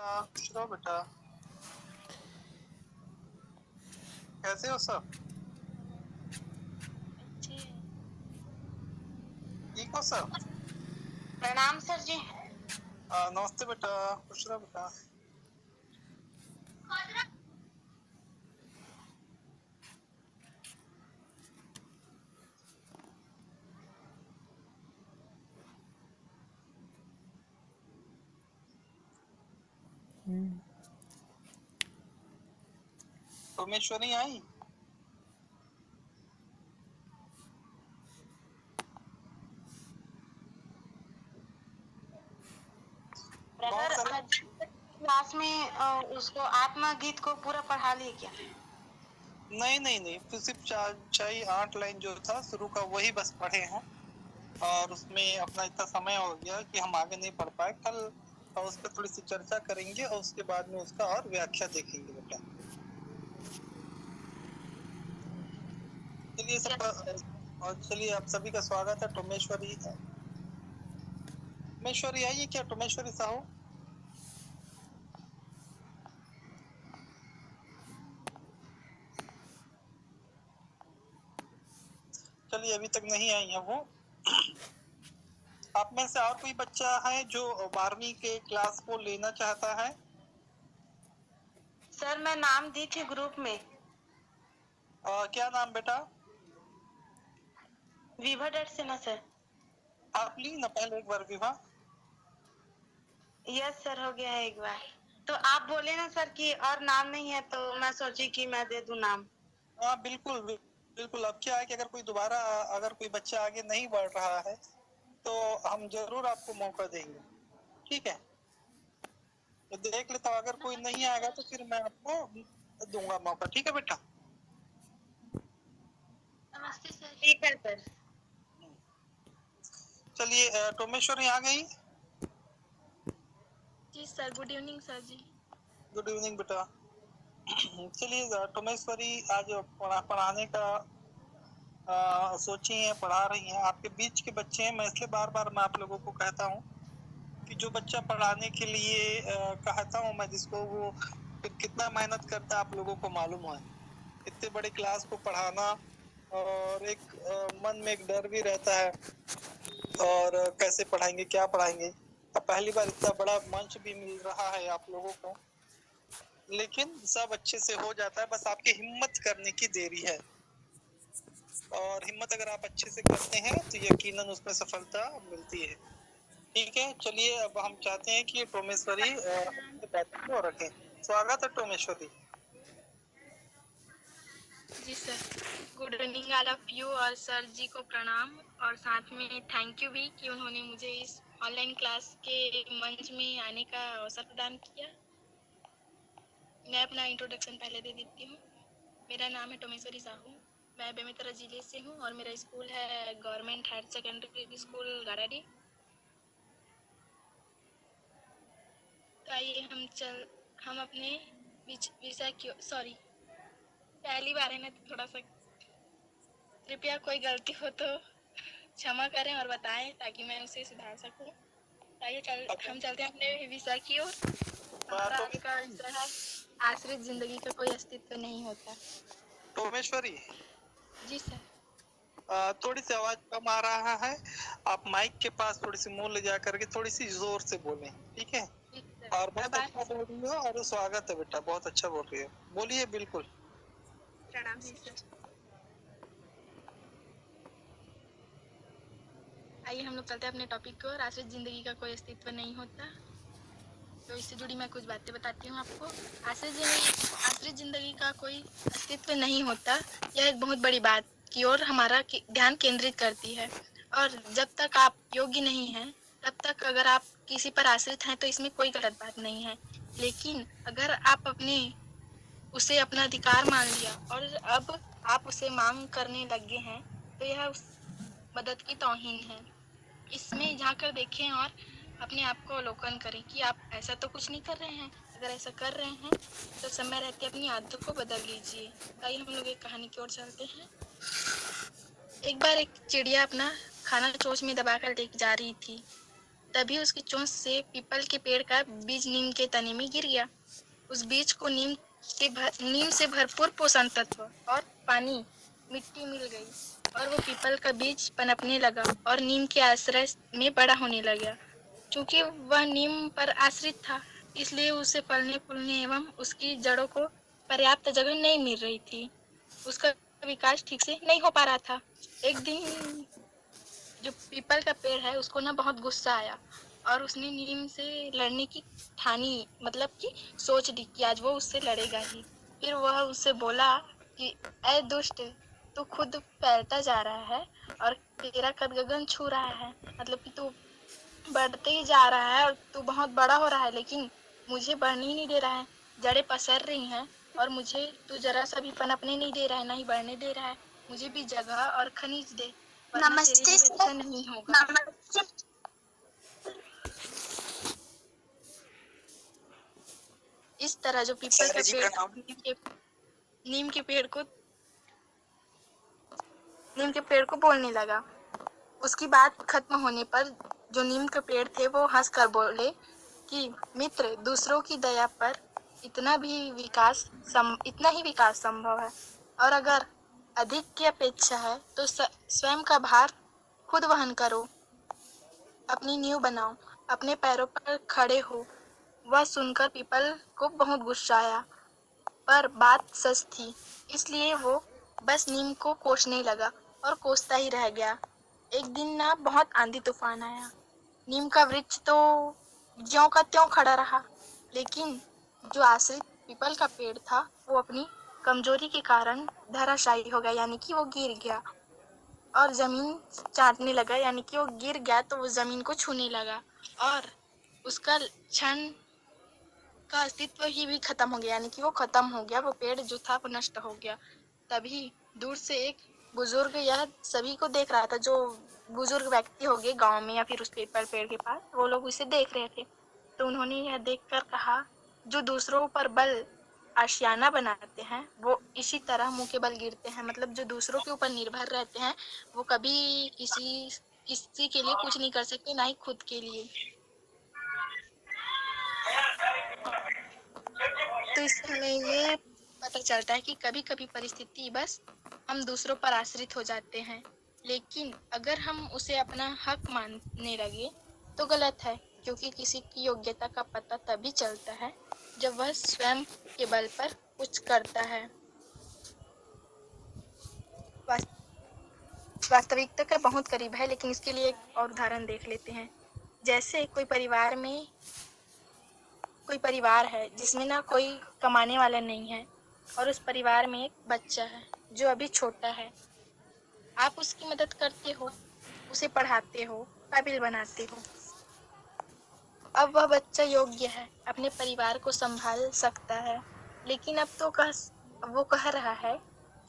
खुश रहो बेटा। कैसे हो सब? ठीक हो सब? प्रणाम सर जी। नमस्ते बेटा, खुश रहो बेटा। सोमेश्वरी आई? ब्रदर आज क्लास में उसको आत्मगीत को पूरा पढ़ा लिए क्या? नहीं, तो सिर्फ 8 लाइन जो था शुरू का वही बस पढ़े हैं, और उसमें अपना इतना समय हो गया कि हम आगे नहीं पढ़ पाए। कल उस पर थोड़ी सी चर्चा करेंगे और उसके बाद में उसका और व्याख्या देखेंगे बेटा। चलिए चलिए आप सभी का स्वागत है। टोमेश्वरी आइए क्या? टोमेश्वरी साहू चलिए अभी तक नहीं आई है वो। आप में से और कोई बच्चा है जो 12वीं के क्लास को लेना चाहता है? सर मैं नाम दी थी ग्रुप में। क्या नाम बेटा? विभा डट से ना सर। आप ली ना पहले एक बार विभा? यस सर, हो गया है एक बार। तो आप बोले ना सर कि और नाम नहीं है, तो मैं सोची कि मैं दे दूं नाम। हाँ बिल्कुल। अब क्या है कि अगर कोई दोबारा अगर कोई बच्चा आगे नहीं बढ़ रहा है तो हम जरूर आपको मौका देंगे, ठीक है? तो देख लेता हूँ, अगर कोई नहीं आएगा तो फिर मैं आपको दूंगा मौका, ठीक है बेटा? नमस्ते सर। ठीक है सर। चलिए टोमेश्वरी आ गई? जी सर, गुड इवनिंग सर जी। गुड इवनिंग बेटा। चलिए टोमेश्वरी आज पढ़ाने का सोची है, पढ़ा रही हैं। आपके बीच के बच्चे हैं, मैं इसलिए बार बार मैं आप लोगों को कहता हूँ कि जो बच्चा पढ़ाने के लिए कहता हूँ मैं जिसको, वो फिर कितना मेहनत करता है आप लोगों को मालूम है। इतने बड़े क्लास को पढ़ाना, और एक मन में एक डर भी रहता है, और कैसे पढ़ाएंगे, क्या पढ़ाएंगे। अब पहली बार इतना बड़ा मंच भी मिल रहा है आप लोगों को, लेकिन सब अच्छे से हो जाता है, बस आपकी हिम्मत करने की देरी है। और हिम्मत अगर आप अच्छे से करते हैं तो यकीनन उसमें सफलता मिलती है, ठीक है? चलिए अब हम चाहते हैं कि टोमेश्वरी को रखें। स्वागत है टोमेश्वरी। जी sir, good evening all of you, और सर जी को प्रणाम, और साथ में थैंक यू भी कि उन्होंने मुझे इस ऑनलाइन क्लास के मंच में आने का अवसर प्रदान किया। मैं अपना इंट्रोडक्शन पहले दे देती हूँ। मेरा नाम है टोमेश्वरी साहू, मैं बेमेतरा जिले से हूँ, और मेरा स्कूल है गवर्नमेंट हायर सेकेंडरी स्कूल गाराडी। तो आइए हम अपने विषय की, सॉरी पहली बार है ना, तो थोड़ा सा कृपया कोई गलती हो तो क्षमा करें और बताएं ताकि मैं उसे सुधार सकूं। आइए हम चलते हैं अपने विषय की ओर। हमारा आज का विषय है आश्रित जिंदगी का कोई अस्तित्व नहीं होता। टोमेश्वरी जी सर। थोड़ी सी आवाज कम आ रहा है, आप माइक के पास थोड़ी सी मुंह ले जा करके थोड़ी सी जोर से बोलें, ठीक है? और बहुत अच्छा बोल रही हो, और स्वागत है बेटा, बहुत अच्छा बोल रही हो, बोलिए बिल्कुल। प्रणाम जी सर। आइए हम लोग चलते हैं अपने टॉपिक की ओर। आश्रित जिंदगी का कोई अस्तित्व नहीं होता। तो इससे जुड़ी मैं कुछ बातें बताती हूँ आपको। आश्रित जिंदगी का कोई अस्तित्व नहीं होता, यह एक बहुत बड़ी बात की ओर हमारा ध्यान केंद्रित करती है। और जब तक आप योग्य नहीं हैं, तब तक अगर आप किसी पर आश्रित हैं तो इसमें कोई गलत बात नहीं है। लेकिन अगर आप उसे अपना अधिकार मान लिया और अब आप उसे मांग करने लगे हैं, तो यह उस मदद की तौहीन है। इसमें झांक कर देखें और अपने आप को अवलोकन करें कि आप ऐसा तो कुछ नहीं कर रहे हैं। अगर ऐसा कर रहे हैं तो समय रहते अपनी आदतों को बदल लीजिए। आइए हम लोग एक कहानी की ओर चलते हैं। एक बार एक चिड़िया अपना खाना चोंच में दबाकर लेके जा रही थी। तभी उसकी चोंच से पीपल के पेड़ का बीज नीम के तने में गिर गया। उस बीज को नीम से भरपूर पोषण तत्व और पानी मिट्टी मिल गई और वो पीपल का बीज पनपने लगा और नीम के आश्रय में बड़ा होने लगा। चूंकि वह नीम पर आश्रित था, इसलिए उसे फलने फूलने एवं उसकी जड़ों को पर्याप्त जगह नहीं मिल रही थी। उसका विकास ठीक से नहीं हो पा रहा था। एक दिन जो पीपल का पेड़ है उसको ना बहुत गुस्सा आया और उसने नीम से लड़ने की ठानी, मतलब कि सोच ली कि आज वो उससे लड़ेगा ही। फिर वह उससे बोला कि ऐ दुष्ट, तू खुद फैलता जा रहा है और तेरा कद गगन छू रहा है, मतलब कि तू बढ़ते ही जा रहा है और तू बहुत बड़ा हो रहा है, लेकिन मुझे बढ़ने ही नहीं दे रहा है। जड़ें पसर रही हैं और मुझे तू जरा सा भी पनपने नहीं दे रहा है, ना ही बढ़ने दे रहा है। मुझे भी जगह और खनिज दे, वरना तेरे नमस्ते लिए सर। अच्छा नहीं होगा। नमस्ते। इस तरह जो पीपल का पेड़ था, नीम के पेड़ को बोलने लगा। उसकी बात खत्म होने पर जो नीम के पेड़ थे वो हंस कर बोले कि मित्र, दूसरों की दया पर इतना ही विकास संभव है, और अगर अधिक की अपेक्षा है तो स्वयं का भार खुद वहन करो, अपनी नींव बनाओ, अपने पैरों पर खड़े हो। वह सुनकर पीपल को बहुत गुस्सा आया, पर बात सच थी, इसलिए वो बस नीम को कोसने लगा और कोसता ही रह गया। एक दिन ना बहुत आंधी तूफान आया। नीम का वृक्ष तो ज्यों का त्यों खड़ा रहा, लेकिन जो आश्रित पीपल का पेड़ था वो अपनी कमजोरी के कारण धराशायी हो गया, यानी कि वो गिर गया और जमीन चाटने लगा, यानी कि वो गिर गया तो वो जमीन को छूने लगा और उसका क्षण का अस्तित्व ही भी खत्म हो गया, यानी कि वो खत्म हो गया, वो पेड़ जो था वो नष्ट हो गया। तभी दूर से एक बुजुर्ग यह सभी को देख रहा था, जो बुजुर्ग व्यक्ति हो गए गांव में या फिर उस पीपल पेड़ के पास, वो लोग उसे देख रहे थे। तो उन्होंने यह देखकर कहा, जो दूसरों पर बल आशियाना बनाते हैं वो इसी तरह मुंह के बल गिरते हैं। मतलब जो दूसरों के ऊपर निर्भर रहते हैं वो कभी किसी के लिए कुछ नहीं कर सकते, ना ही खुद के लिए। तो इससे हमें ये पता चलता है कि कभी कभी परिस्थिति बस हम दूसरों पर आश्रित हो जाते हैं, लेकिन अगर हम उसे अपना हक मानने लगे तो गलत है, क्योंकि किसी की योग्यता का पता तभी चलता है जब वह स्वयं के बल पर कुछ करता है। वास्तविकता का बहुत करीब है, लेकिन इसके लिए एक और उदाहरण देख लेते हैं। जैसे कोई परिवार है जिसमें ना कोई कमाने वाला नहीं है और उस परिवार में एक बच्चा है जो अभी छोटा है। आप उसकी मदद करते हो, उसे पढ़ाते हो, काबिल बनाते हो। अब वह बच्चा योग्य है, अपने परिवार को संभाल सकता है, लेकिन अब तो वो कह रहा है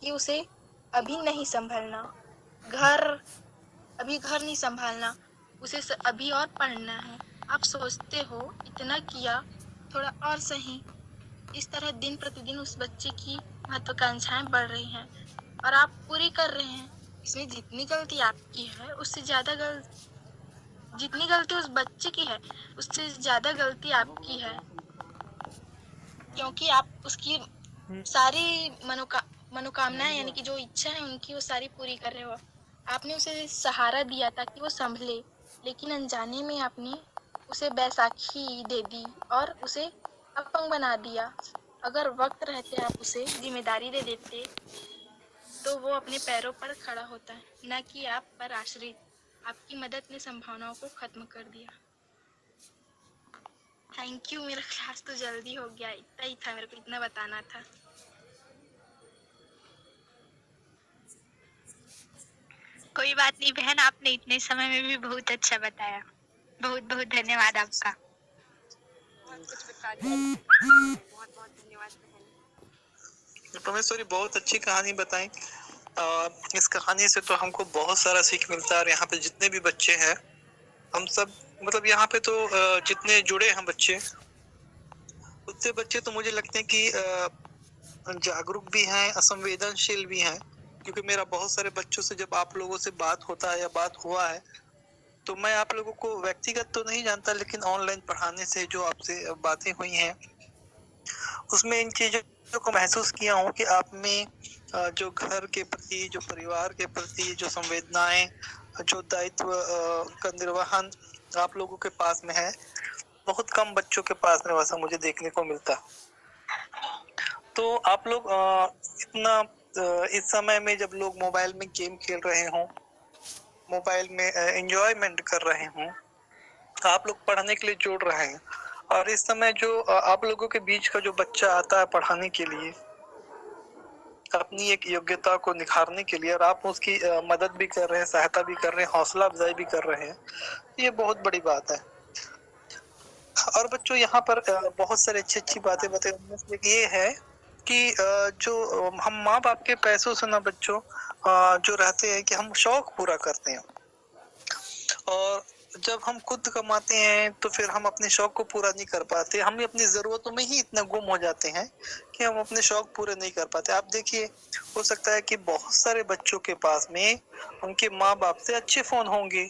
कि उसे अभी नहीं संभालना, अभी घर नहीं संभालना, उसे अभी और पढ़ना है। आप सोचते हो इतना किया, थोड़ा और सही। इस तरह दिन प्रतिदिन उस बच्चे की महत्वाकांक्षाएं बढ़ रही हैं और आप पूरी कर रहे हैं। इसमें जितनी गलती आपकी है उससे ज्यादा जितनी गलती उस बच्चे की है उससे ज्यादा गलती आपकी है, क्योंकि आप उसकी सारी मनोकामनाएं, यानी कि जो इच्छा है उनकी, वो सारी पूरी कर रहे हो। आपने उसे सहारा दिया ताकि वो संभले, लेकिन अनजाने में आपने उसे बैसाखी दे दी और उसे अपंग बना दिया। अगर वक्त रहते आप उसे जिम्मेदारी दे देते तो वो अपने पैरों पर खड़ा होता, न कि आप पर आश्रित। आपकी मदद ने संभावनाओं को खत्म कर दिया। थैंक यू, मेरा क्लास तो जल्दी हो गया, इतना ही था, मेरे को इतना बताना था। कोई बात नहीं बहन, आपने इतने समय में भी बहुत अच्छा बताया। बहुत बहुत धन्यवाद आपका। कुछ बता दिया, बहुत बहुत धन्यवाद बहन। परमेश्वरी बहुत अच्छी कहानी बताई। इस कहानी से तो हमको बहुत सारा सीख मिलता है। और यहाँ पे जितने भी बच्चे हैं, हम सब, मतलब यहाँ पे तो जितने जुड़े हैं बच्चे, उतने बच्चे तो मुझे लगते हैं कि जागरूक भी हैं, असंवेदनशील भी हैं। क्योंकि मेरा बहुत सारे बच्चों से जब आप लोगों से बात होता है या बात हुआ है, तो मैं आप लोगों को व्यक्तिगत तो नहीं जानता, लेकिन ऑनलाइन पढ़ाने से जो आपसे बातें हुई हैं उसमें इन चीजों को महसूस किया हूँ कि आप में जो घर के प्रति, जो परिवार के प्रति जो संवेदनाएं, जो दायित्व का निर्वहन आप लोगों के पास में है, बहुत कम बच्चों के पास में वैसा मुझे देखने को मिलता। तो आप लोग इतना इस समय में जब लोग मोबाइल में गेम खेल रहे हों, मोबाइल में एंजॉयमेंट कर रहे हों, आप लोग पढ़ने के लिए जोड़ रहे हैं, और इस समय जो आप लोगों के बीच का जो बच्चा आता है पढ़ाने के लिए अपनी एक योग्यता को निखारने के लिए, और आप उसकी मदद भी कर रहे हैं, सहायता भी कर रहे हैं, हौसला अफजाई भी कर रहे हैं, ये बहुत बड़ी बात है। और बच्चों यहाँ पर बहुत सारी अच्छी बातें बताई। उनमें से एक ये है कि जो हम माँ बाप के पैसों से ना बच्चों जो रहते हैं कि हम शौक पूरा करते हैं, और जब हम खुद कमाते हैं तो फिर हम अपने शौक को पूरा नहीं कर पाते। हम अपनी जरूरतों में ही इतना गुम हो जाते हैं कि हम अपने शौक पूरे नहीं कर पाते। आप देखिए, हो सकता है कि बहुत सारे बच्चों के पास में उनके माँ बाप से अच्छे फोन होंगे,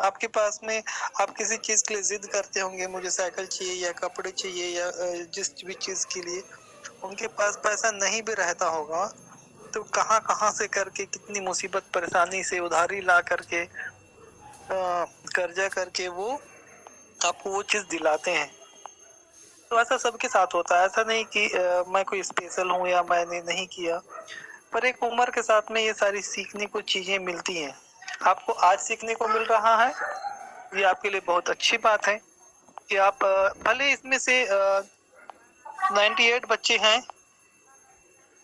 आपके पास में आप किसी चीज के लिए जिद करते होंगे, मुझे साइकिल चाहिए या कपड़े चाहिए या जिस भी चीज के लिए उनके पास पैसा नहीं भी रहता होगा, तो कहाँ कहाँ से करके, कितनी मुसीबत परेशानी से उधारी ला करके, कर्जा करके वो आपको वो चीज दिलाते हैं। तो ऐसा सबके साथ होता है, ऐसा नहीं कि मैं कोई स्पेशल हूँ या मैंने नहीं किया, पर एक उम्र के साथ में ये सारी सीखने को चीजें मिलती हैं। आपको आज सीखने को मिल रहा है, ये आपके लिए बहुत अच्छी बात है कि आप भले इसमें से 98 बच्चे हैं,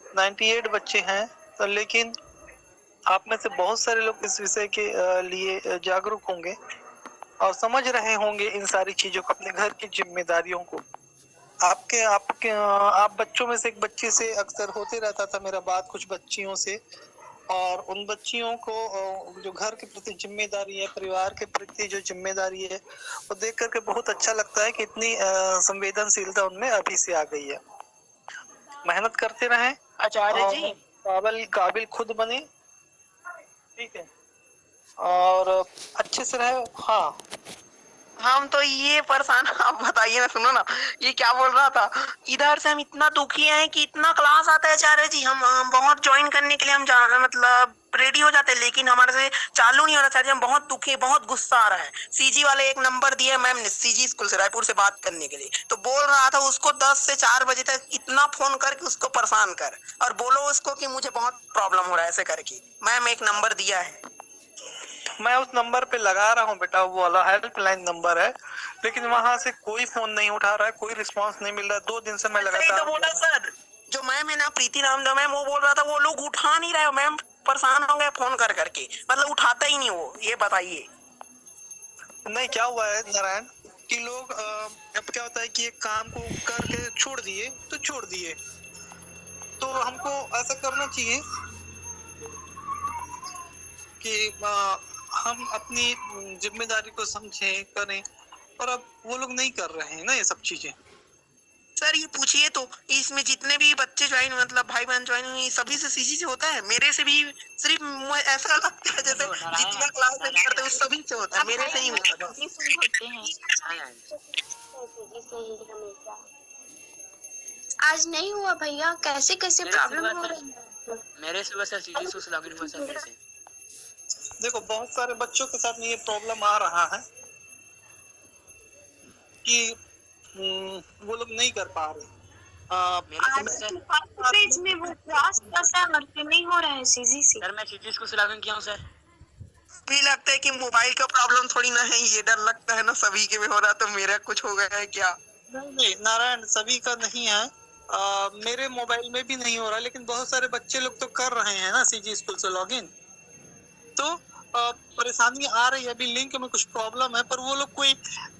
98 बच्चे हैं, तो लेकिन आप में से बहुत सारे लोग इस विषय के लिए जागरूक होंगे और समझ रहे होंगे इन सारी चीजों को, अपने घर की जिम्मेदारियों को। आप बच्चों में से एक बच्ची से अक्सर होते रहता था मेरा बात, कुछ बच्चियों से, और उन बच्चियों को जो घर के प्रति जिम्मेदारी है, परिवार के प्रति जो जिम्मेदारी है, वो देख करके बहुत अच्छा लगता है कि इतनी संवेदनशीलता उनमें अभी से आ गई है। मेहनत करते रहें आचार्य जी, काबिल खुद बने, ठीक है, और अच्छे से रहे। हाँ, हम तो ये परेशान, आप बताइए ना, सुनो ना, ये क्या बोल रहा था, इधर से हम इतना दुखी हैं कि इतना क्लास आता है आचार्य जी, हम बहुत ज्वाइन करने के लिए हम मतलब रेडी हो जाते हैं, लेकिन हमारे से चालू नहीं हो रहा आचार्य जी। हम बहुत दुखी, बहुत गुस्सा आ रहा है। सीजी वाले एक नंबर दिए मैम ने, सीजी स्कूल से, रायपुर से बात करने के लिए, तो बोल रहा था उसको 10 से 4 बजे तक इतना फोन करके उसको परेशान कर और बोलो उसको कि मुझे बहुत प्रॉब्लम हो रहा है, ऐसे करके। मैम एक नंबर दिया है, मैं उस नंबर पे लगा रहा हूँ बेटा, वो वाला हेल्पलाइन नंबर है, लेकिन वहां से कोई फोन नहीं उठा रहा है, कोई रिस्पांस नहीं मिल रहा है। 2 दिन से मैं लगातार तो बोला सर, जो मैम है ना, प्रीति नाम जो मैम, वो बोल रहा था वो लोग उठा नहीं रहे, मैम परेशान हो गए फोन कर करके, मतलब उठाता ही नहीं वो। ये बताइए। नहीं, क्या हुआ है नारायण कि लोग अब क्या होता है कि एक काम को करके छोड़ दिए तो छोड़ दिए, तो हमको ऐसा करना चाहिए कि हम अपनी जिम्मेदारी को समझें, करें, और अब वो लोग नहीं कर रहे हैं ना ये सब चीजें। सर ये पूछिए तो, इसमें जितने भी बच्चे ज्वाइन, मतलब भाई बहन ज्वाइन हुए, सभी से सीजी से होता है, मेरे से भी सिर्फ ऐसा लगता है जैसे जितना क्लास में करते हैं सभी से होता है, मेरे से ही होता है। आज नहीं हुआ भैया, कैसे कैसे प्रॉब्लम हो रही है। मेरे से वैसे सीधी से लॉगिन हुआ सर कैसे? देखो, बहुत सारे बच्चों के साथ में ये प्रॉब्लम आ रहा है कि वो लोग नहीं कर पा रहे। पेज में वो क्लास करते नहीं हो रहा है सीजी से। सर मैं सीधी स्कूल से लॉगिन किया हूँ सर। भी लगता है कि मोबाइल का प्रॉब्लम थोड़ी ना है, ये डर लगता है ना सभी के में हो रहा, तो मेरा कुछ हो गया है क्या? नहीं नारायण, सभी का नहीं है, मेरे मोबाइल में भी नहीं हो रहा, लेकिन बहुत सारे बच्चे लोग तो कर रहे हैं ना सीजी स्कूल से लॉगिन, तो परेशानी आ रही है। अभी लिंक में कुछ प्रॉब्लम है, पर वो लोग कोई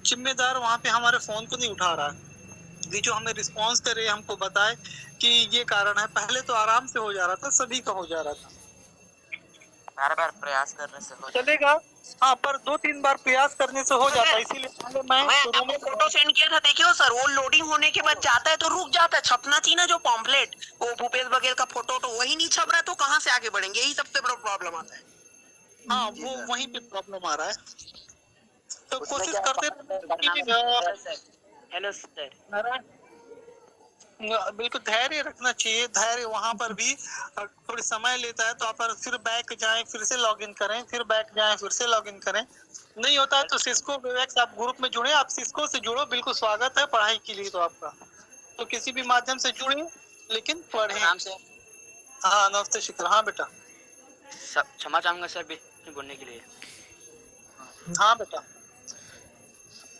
जिम्मेदार वहाँ पे हमारे फोन को नहीं उठा रहा है कि जो हमें रिस्पांस करे, हमको बताए कि ये कारण है। पहले तो आराम से हो जा रहा था, सभी का हो जा रहा था, बार बार प्रयास करने से हो चलेगा। हाँ, पर 2-3 बार प्रयास करने से हो जाता है, इसीलिए मैं फोटो सेंड किया था, देखियो सर, वो लोडिंग होने के बाद जाता है तो रुक जाता है। छपना चाहिए ना जो पॉम्पलेट, वो भूपेश बघेल का फोटो, तो वही नहीं छप रहा है, तो कहाँ से आगे बढ़ेंगे? यही सबसे बड़ा प्रॉब्लम आता है। हाँ, वो वहीं पे प्रॉब्लम आ रहा है। तो उसमें कोशिश क्या करते हेलो सर। बिल्कुल धैर्य रखना चाहिए। धैर्य वहां पर भी थोड़ी समय लेता है, तो आप फिर बैक जाएं, फिर से लॉग इन करें, फिर बैक जाएं, फिर से लॉग इन करें। नहीं होता है तो सिस्को विवेक्स आप ग्रुप में जुड़े, आप सिस्को से जुड़ो, बिल्कुल स्वागत है पढ़ाई के लिए। तो आपका तो किसी भी माध्यम से जुड़े, लेकिन पढ़ें। नाम से हाँ नमस्ते शिखर। हाँ बेटा। क्षमा चाहूंगा सर बीच में बोलने के लिए। हाँ बेटा।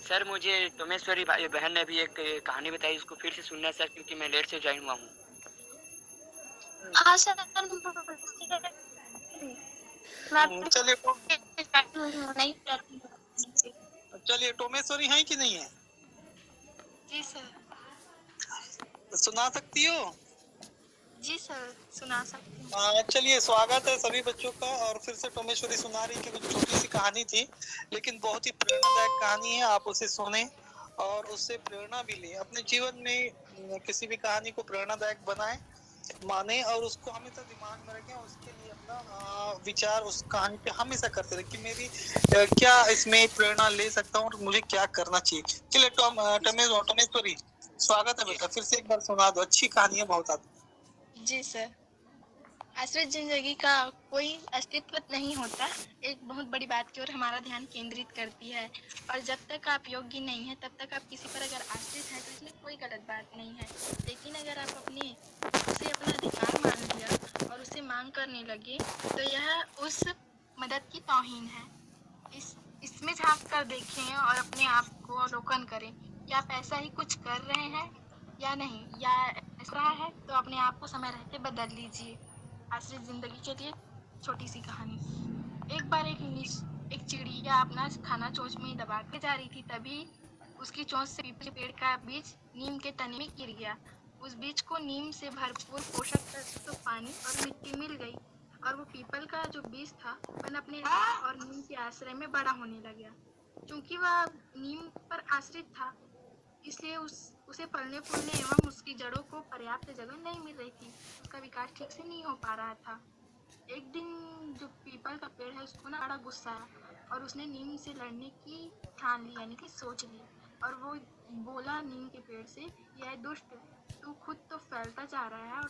सर मुझे टोमेश्वरी बहन ने भी एक कहानी बताई, उसको फिर से सुनना है सर, क्योंकि मैं लेट से ज्वाइन हुआ हूँ। हाँ सर, मैं चलिए नहीं चलिए टोमेश्वरी है कि नहीं है? जी सर। सुना सकती हो? जी सर, सुना सकती हूँ। चलिए स्वागत है सभी बच्चों का। और फिर से टोमेश्वरी सुना रही कि कुछ छोटी सी कहानी थी, लेकिन बहुत ही प्रेरणादायक कहानी है। आप उसे सुने और उससे प्रेरणा भी लें। अपने जीवन में किसी भी कहानी को प्रेरणादायक बनाएं, माने और उसको हमेशा दिमाग में रखें। उसके लिए अपना विचार उस कहानी पे हमेशा करते रहे कि मेरी क्या इसमें प्रेरणा ले सकता हूँ और मुझे क्या करना चाहिए। चलिए टोमेश्वरी स्वागत है बेटा, फिर से एक बार सुना दो। अच्छी कहानी है बहुत। आती जी सर। आश्रित जिंदगी का कोई अस्तित्व नहीं होता एक बहुत बड़ी बात की ओर हमारा ध्यान केंद्रित करती है। और जब तक आप योग्य नहीं है, तब तक आप किसी पर अगर आश्रित हैं तो इसमें कोई गलत बात नहीं है। लेकिन अगर आप उसे अपना अधिकार मान लिया और उसे मांग करने लगे, तो यह उस मदद की तौहीन है। इसमें झांक कर देखें और अपने आप को अवलोकन करें। क्या आप ऐसा ही कुछ कर रहे हैं या नहीं, या ऐसा है तो अपने आप को समय रहते बदल लीजिए। आश्रित जिंदगी के लिए छोटी सी कहानी। एक बार एक चिड़िया अपना खाना चोंच में दबा के जा रही थी। तभी उसकी चोंच से पीपल के पेड़ का बीज नीम के तने में गिर गया। उस बीज को नीम से भरपूर पोषक तत्व, पानी और मिट्टी मिल गई और वो पीपल का जो बीज था वह अपने और नीम के आश्रय में बड़ा होने लगा। क्योंकि वह नीम पर आश्रित था, इसलिए उसे फलने फूलने एवं उसकी जड़ों को पर्याप्त जगह नहीं मिल रही थी। उसका विकास ठीक से नहीं हो पा रहा था। एक दिन जो पीपल का पेड़ है उसको बड़ा गुस्सा आया और उसने नीम से लड़ने की ठान ली, यानी कि सोच ली। और वो बोला नीम के पेड़ से, यह दुष्ट, तू खुद तो फैलता जा रहा है और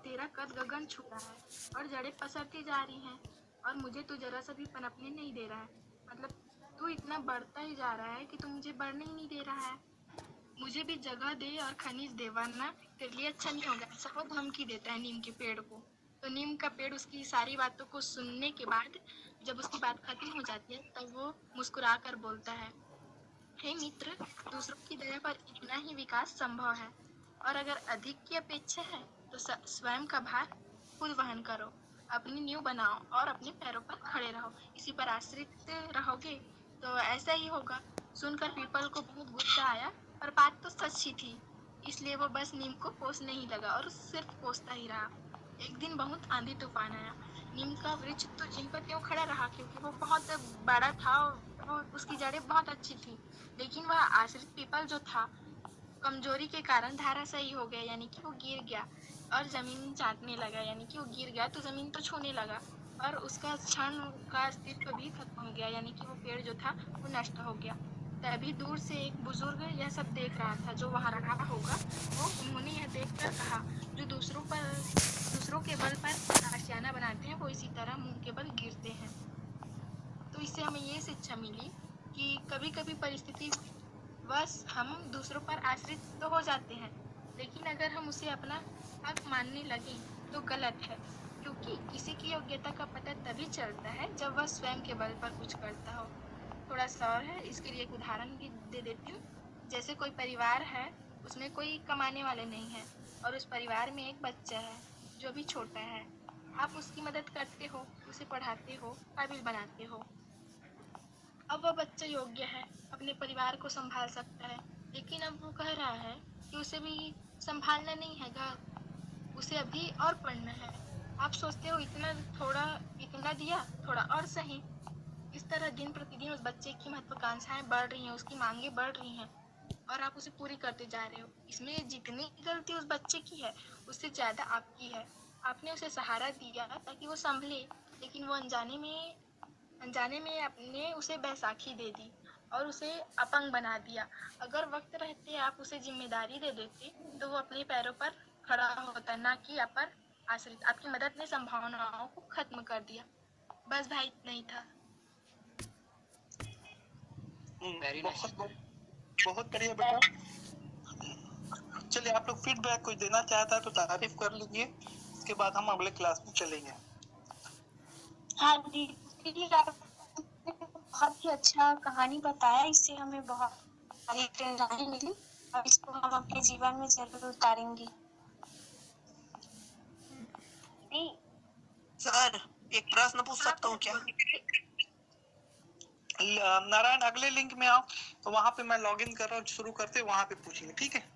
तेरा कद गगन छू रहा है और जड़ें पसरती जा रही हैं और मुझे तू जरा सा भी पनपने नहीं दे रहा है। मतलब तू इतना बढ़ता ही जा रहा है कि तू मुझे बढ़ने ही नहीं दे रहा है। मुझे भी जगह दे और खनिज दे, वरना तेरे लिए अच्छा नहीं होगा। ऐसा वो धमकी देता है नीम के पेड़ को। तो नीम का पेड़ उसकी सारी बातों को सुनने के बाद जब उसकी बात खत्म हो जाती है, तब वो मुस्कुरा कर बोलता है, हे मित्र, दूसरों की दया पर इतना ही विकास संभव है और अगर अधिक की अपेक्षा है तो स्वयं का भार खुद वहन करो, अपनी नींव बनाओ और अपने पैरों पर खड़े रहो। इसी पर आश्रित रहोगे तो ऐसा ही होगा। सुनकर पीपल को बहुत गुस्सा आया, पर बात तो सच ही थी, इसलिए वो बस नीम को कोसने ही लगा और सिर्फ कोसता ही रहा। एक दिन बहुत आंधी तूफान आया। नीम का वृक्ष तो यहीं पर क्यों खड़ा रहा, क्योंकि वो बहुत बड़ा था और उसकी जड़ें बहुत अच्छी थी। लेकिन वह आश्रित पीपल जो था, कमजोरी के कारण धाराशायी हो गया, यानी कि वो गिर गया और जमीन चाटने लगा। यानी कि वो गिर गया तो जमीन तो छूने लगा और उसका क्षण का अस्तित्व भी खत्म हो गया, यानी कि वो पेड़ जो था वो नष्ट हो गया। तभी दूर से एक बुजुर्ग यह सब देख रहा था, जो वहाँ रहा होगा। उन्होंने यह देखकर कहा, जो दूसरों के बल पर आशियाना बनाते हैं, वो इसी तरह मुंह के बल गिरते हैं। तो इससे हमें ये शिक्षा मिली कि कभी कभी परिस्थिति बस हम दूसरों पर आश्रित तो हो जाते हैं, लेकिन अगर हम उसे अपना हक मानने लगे तो गलत है। क्योंकि किसी की योग्यता का पता तभी चलता है जब वह स्वयं के बल पर कुछ करता हो। थोड़ा सा और है, इसके लिए एक उदाहरण भी दे देती हूँ। जैसे कोई परिवार है, उसमें कोई कमाने वाले नहीं है और उस परिवार में एक बच्चा है जो भी छोटा है। आप उसकी मदद करते हो, उसे पढ़ाते हो, काबिल बनाते हो। अब वह बच्चा योग्य है, अपने परिवार को संभाल सकता है, लेकिन अब वो कह रहा है कि उसे भी संभालना नहीं है, उसे अभी और पढ़ना है। आप सोचते हो इतना दिया, थोड़ा और सही। इस तरह दिन प्रतिदिन उस बच्चे की महत्वाकांक्षाएं बढ़ रही हैं, उसकी मांगे बढ़ रही हैं और आप उसे पूरी करते जा रहे हो। इसमें जितनी गलती उस बच्चे की है, उससे ज़्यादा आपकी है। आपने उसे सहारा दिया ताकि वो संभले, लेकिन वो अनजाने में आपने उसे बैसाखी दे दी। और उसे अपंग बना दिया। अगर वक्त रहते आप उसे जिम्मेदारी दे देते तो वो अपने पैरों पर खड़ा होता, ना कि आप पर आश्रित। आपकी मदद ने संभावनाओं को खत्म कर दिया। बस भाई इतना ही था। Very nice. बहुत बढ़िया बेटा। चलिए, आप लोग फीडबैक कुछ देना चाहता है तो तारीफ कर लीजिए, इसके बाद हम अगले क्लास में चलेंगे। हाँ दीदी, आपने बहुत ही अच्छा कहानी बताया, इससे हमें बहुत सारी प्रेरणाएं मिली और इसको हम अपने जीवन में जरूर उतारेंगे। सर एक प्रश्न पूछ सकता हूँ क्या? नारायण, अगले लिंक में आओ तो वहां पे मैं लॉगिन कर रहा हूँ, शुरू करते वहां पे पूछेंगे, ठीक है?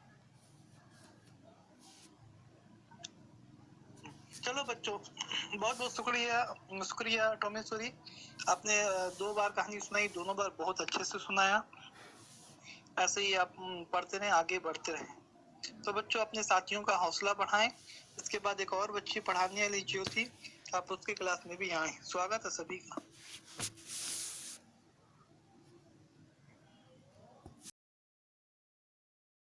चलो बच्चों, बहुत बहुत शुक्रिया टोमेश्वरी, आपने 2 बार कहानी सुनाई, दोनों बार बहुत अच्छे से सुनाया। ऐसे ही आप पढ़ते रहें, आगे बढ़ते रहें। तो बच्चों, अपने साथियों का हौसला बढ़ाएं। इसके बाद एक और बच्ची पढ़ाने वाली ज्योति, आप उसके क्लास में भी आए। स्वागत है सभी का।